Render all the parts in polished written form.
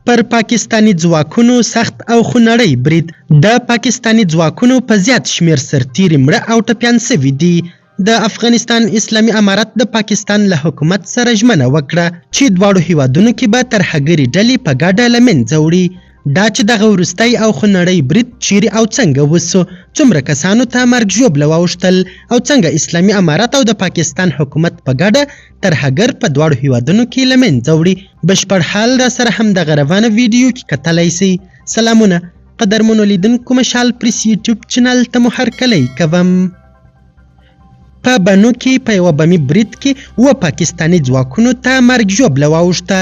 پر پاکستانی ځواکونو سخت او خونړی برید. د پاکستانی ځواکونو په زیات شمیر سرتیري مړه او ټپیان سوي دي. د افغانستان اسلامي امارت د پاکستان له حکومت سره ژمنه وکړه چې دواړو هیوادونو کې به ترهګرې ډلې په ګډه له منځه وړي. دا چې دغه وروستی او خونړی برید چیرې او څنګه وسو، څومره کسانو ته مرګ ژوبله واوښتل او څنګه اسلامي امارت او د پاکستان حکومت په ګډه ترهګر په دواړو هیوادونو کې له منځه وړي، بشپړ حال را سره همدغه روانه ویډیو کې کتلی سئ. سلامونه قدرمنو لیدونکو، مشال پریس یوټیوب چینل ته مو هرکلی کوم. په بنو کې په یوه بمي برید کې 7 پاکستاني ځواکونو ته مرګ ژوبله واوښته.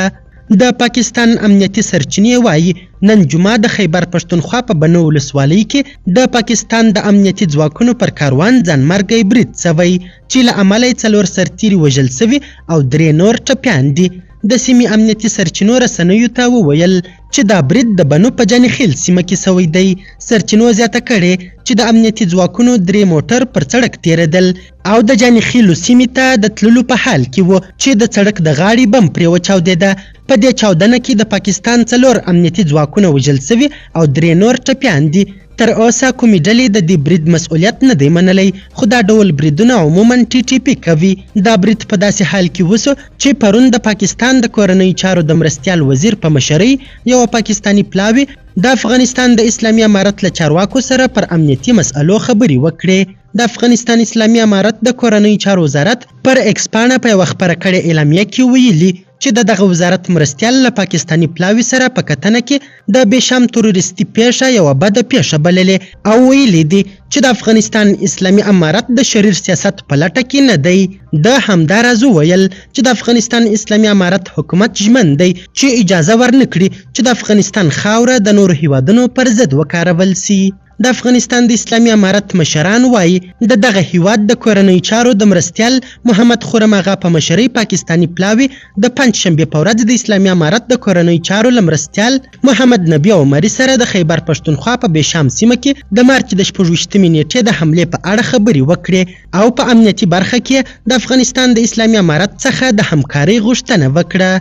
د پاکستان امنیتي سرچینې وایي نن جمعه د خیبر پښتونخوا په بنو ولسوالۍ کې د پاکستان د امنیتي ځواکونو پر کاروان ځانمرګی برید سوی چې له امله یې 4 سرتیري وژل سوي او 3 نور ټپیان دي. د سیمې امنیتي سرچینو رسنیو ته وویل چې دا برید د بنو په جانخیل سیمه کې سوی دی. سرچینو زیاته کړې چې د امنیتي ځواکونو 3 موټر پر سړک تیریدل او د جانخیلو سیمې ته د تللو په حال کې وو چې د سړک د غاړې بم پرې وچاودېده. په دې چاودنه کې د پاکستان 4 امنیتي ځواکونه وژل سوي او 3 نور ټپیان دي. تر اوسه کومې ډلې د دې برید مسؤلیت نه دی منلی، خو دا ډول بریدونه عموما TTP کوي. دا برید په داسې حال کې وسو چې پرون د پاکستان د کورنیو چارو د مرستیال وزیر په مشرۍ یوه پاکستاني پلاوي د افغانستان د اسلامي امارت له چارواکو سره پر امنیتي مسئلو خبرې وکړې. د افغانستان اسلامي امارت د کورنیو چارو وزارت پر ایکس پاڼه په یوه خپره کړې اعلامیه کې ویلي چې دغه وزارت مرستیال له پاکستاني پلاوي سره په کتنه کې د بېشام تروریستي پیښه یوه بده پیښه بللې او ویلي دي چې د افغانستان اسلامي امارت د شریر سیاست په لټه کې نه دی. د همداراز وویل چې د افغانستان اسلامي امارت حکومت ژمن دی چې اجازه ورنکړي چې د افغانستان خاوره د نورو هیوادونو پر ضد وکارول سي. د افغانستان د اسلامي امارت مشران وایي د دغه هیواد د کورنیو چارو د مرستیال محمد خرم اغا په مشرۍ پاکستاني پلاوي د پنجشنبې په ورځ د اسلامي امارت د کورنیو چارو له مرستیال محمد نبی عمري سره د خیبر پښتونخوا په بېشام سیمه کې د مارچ د 26 نیټې د حملې په اړه خبرې وکړې او په امنیتي برخه کې د افغانستان د اسلامي امارت څخه د همکارۍ غوښتنه وکړه.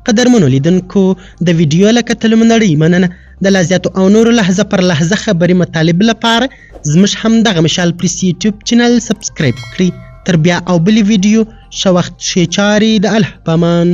قدرمنو لیدونکو، د ویډیو له کتلو مننه. د لا زیاتو او نورو لحظه پر لحظه خبري مطالب لپاره زموږ همدغه مشال پریس یوټیوب چینل سبسکرایب کړئ. تر بیا او بلې ویډیو ښه وخت ښې چارې د الله په امان.